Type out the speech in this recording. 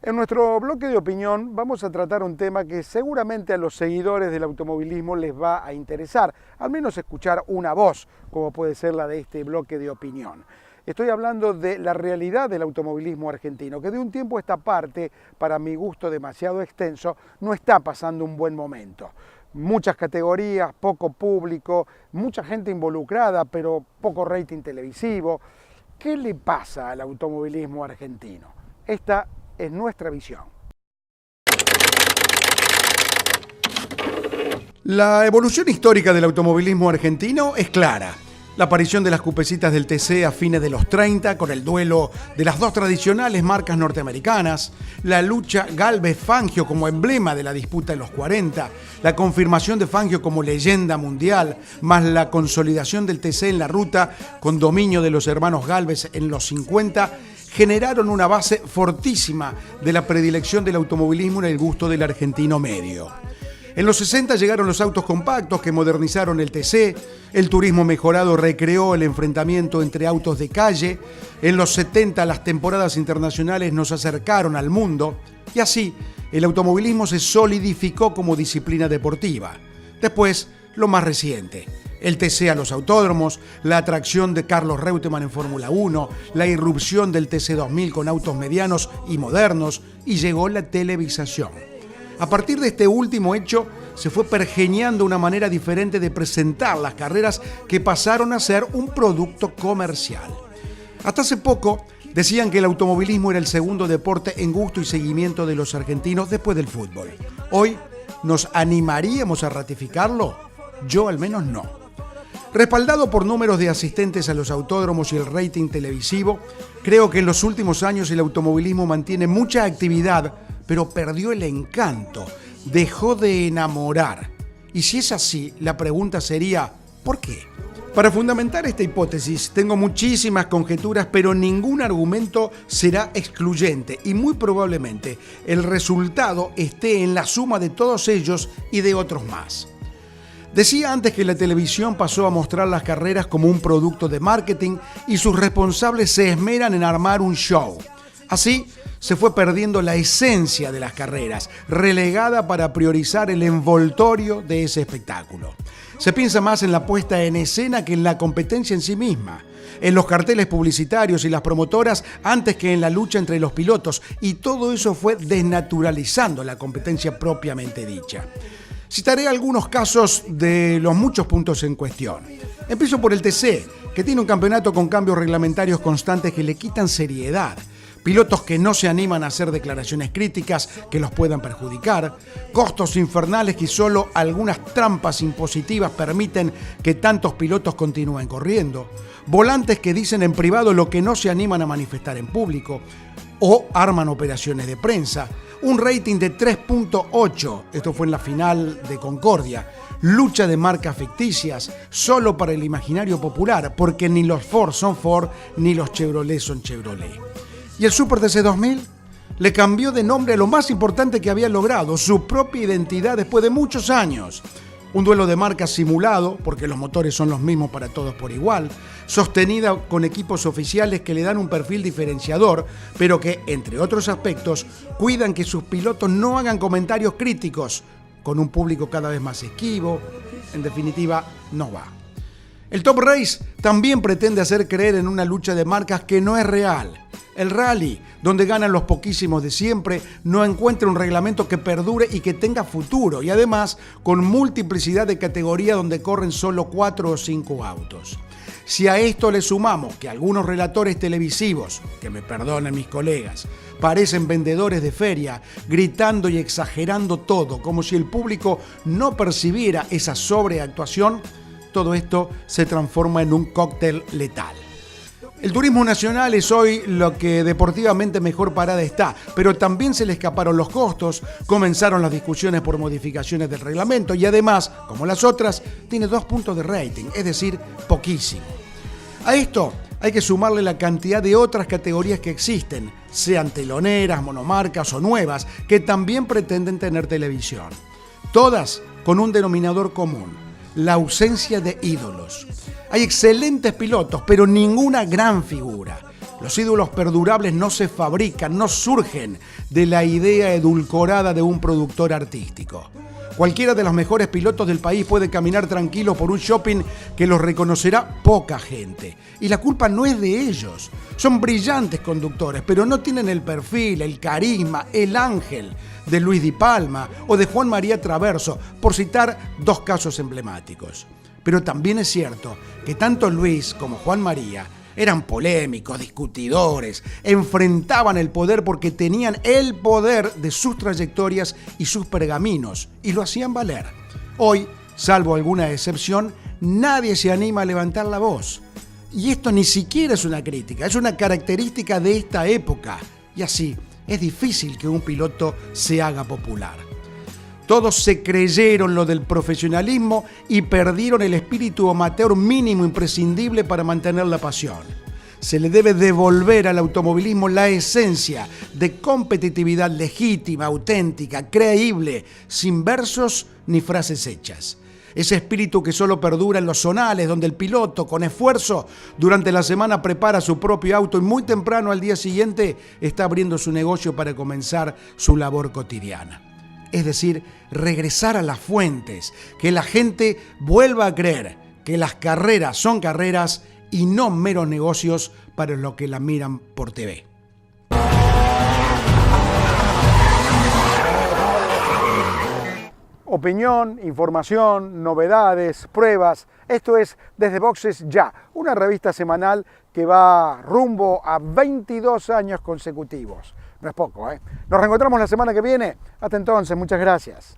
En nuestro bloque de opinión vamos a tratar un tema que seguramente a los seguidores del automovilismo les va a interesar, al menos escuchar una voz, como puede ser la de este bloque de opinión. Estoy hablando de la realidad del automovilismo argentino, que de un tiempo a esta parte, para mi gusto demasiado extenso, no está pasando un buen momento. Muchas categorías, poco público, mucha gente involucrada, pero poco rating televisivo. ¿Qué le pasa al automovilismo argentino? Esta es nuestra visión. La evolución histórica del automovilismo argentino es clara. La aparición de las cupecitas del TC a fines de los 30 con el duelo de las dos tradicionales marcas norteamericanas, la lucha Galvez-Fangio como emblema de la disputa en los 40, la confirmación de Fangio como leyenda mundial, más la consolidación del TC en la ruta con dominio de los hermanos Galvez en los 50, generaron una base fortísima de la predilección del automovilismo en el gusto del argentino medio. En los 60 llegaron los autos compactos que modernizaron el TC, el turismo mejorado recreó el enfrentamiento entre autos de calle, en los 70 las temporadas internacionales nos acercaron al mundo y así el automovilismo se solidificó como disciplina deportiva. Después, lo más reciente, el TC a los autódromos, la atracción de Carlos Reutemann en Fórmula 1, la irrupción del TC 2000 con autos medianos y modernos y llegó la televisación. A partir de este último hecho, se fue pergeñando una manera diferente de presentar las carreras que pasaron a ser un producto comercial. Hasta hace poco decían que el automovilismo era el segundo deporte en gusto y seguimiento de los argentinos después del fútbol. Hoy, ¿nos animaríamos a ratificarlo? Yo al menos no. Respaldado por números de asistentes a los autódromos y el rating televisivo, creo que en los últimos años el automovilismo mantiene mucha actividad, pero perdió el encanto, dejó de enamorar. Y si es así, la pregunta sería, ¿por qué? Para fundamentar esta hipótesis, tengo muchísimas conjeturas, pero ningún argumento será excluyente y muy probablemente el resultado esté en la suma de todos ellos y de otros más. Decía antes que la televisión pasó a mostrar las carreras como un producto de marketing y sus responsables se esmeran en armar un show. Así, se fue perdiendo la esencia de las carreras, relegada para priorizar el envoltorio de ese espectáculo. Se piensa más en la puesta en escena que en la competencia en sí misma, en los carteles publicitarios y las promotoras antes que en la lucha entre los pilotos, y todo eso fue desnaturalizando la competencia propiamente dicha. Citaré algunos casos de los muchos puntos en cuestión. Empiezo por el TC, que tiene un campeonato con cambios reglamentarios constantes que le quitan seriedad. Pilotos que no se animan a hacer declaraciones críticas que los puedan perjudicar, costos infernales que solo algunas trampas impositivas permiten que tantos pilotos continúen corriendo, volantes que dicen en privado lo que no se animan a manifestar en público, o arman operaciones de prensa, un rating de 3.8, esto fue en la final de Concordia, lucha de marcas ficticias, solo para el imaginario popular, porque ni los Ford son Ford, ni los Chevrolet son Chevrolet. ¿Y el Super TC 2000? Le cambió de nombre a lo más importante que había logrado, su propia identidad después de muchos años. Un duelo de marcas simulado, porque los motores son los mismos para todos por igual, sostenida con equipos oficiales que le dan un perfil diferenciador, pero que, entre otros aspectos, cuidan que sus pilotos no hagan comentarios críticos, con un público cada vez más esquivo. En definitiva, no va. El Top Race también pretende hacer creer en una lucha de marcas que no es real. El rally, donde ganan los poquísimos de siempre, no encuentra un reglamento que perdure y que tenga futuro, y además con multiplicidad de categorías donde corren solo 4 o 5 autos. Si a esto le sumamos que algunos relatores televisivos, que me perdonen mis colegas, parecen vendedores de feria, gritando y exagerando todo, como si el público no percibiera esa sobreactuación, todo esto se transforma en un cóctel letal. El turismo nacional es hoy lo que deportivamente mejor parada está, pero también se le escaparon los costos, comenzaron las discusiones por modificaciones del reglamento y además, como las otras, tiene 2 puntos de rating, es decir, poquísimo. A esto hay que sumarle la cantidad de otras categorías que existen, sean teloneras, monomarcas o nuevas, que también pretenden tener televisión. Todas con un denominador común: la ausencia de ídolos. Hay excelentes pilotos, pero ninguna gran figura. Los ídolos perdurables no se fabrican, no surgen de la idea edulcorada de un productor artístico. Cualquiera de los mejores pilotos del país puede caminar tranquilo por un shopping que los reconocerá poca gente. Y la culpa no es de ellos. Son brillantes conductores, pero no tienen el perfil, el carisma, el ángel de Luis Di Palma o de Juan María Traverso, por citar dos casos emblemáticos. Pero también es cierto que tanto Luis como Juan María eran polémicos, discutidores, enfrentaban el poder porque tenían el poder de sus trayectorias y sus pergaminos, y lo hacían valer. Hoy, salvo alguna excepción, nadie se anima a levantar la voz. Y esto ni siquiera es una crítica, es una característica de esta época. Y así, es difícil que un piloto se haga popular. Todos se creyeron lo del profesionalismo y perdieron el espíritu amateur mínimo imprescindible para mantener la pasión. Se le debe devolver al automovilismo la esencia de competitividad legítima, auténtica, creíble, sin versos ni frases hechas. Ese espíritu que solo perdura en los zonales, donde el piloto, con esfuerzo, durante la semana prepara su propio auto y muy temprano al día siguiente está abriendo su negocio para comenzar su labor cotidiana. Es decir, regresar a las fuentes, que la gente vuelva a creer que las carreras son carreras y no meros negocios para los que la miran por TV. Opinión, información, novedades, pruebas. Esto es Desde Boxes Ya, una revista semanal que va rumbo a 22 años consecutivos. No es poco, ¿eh? Nos reencontramos la semana que viene. Hasta entonces, muchas gracias.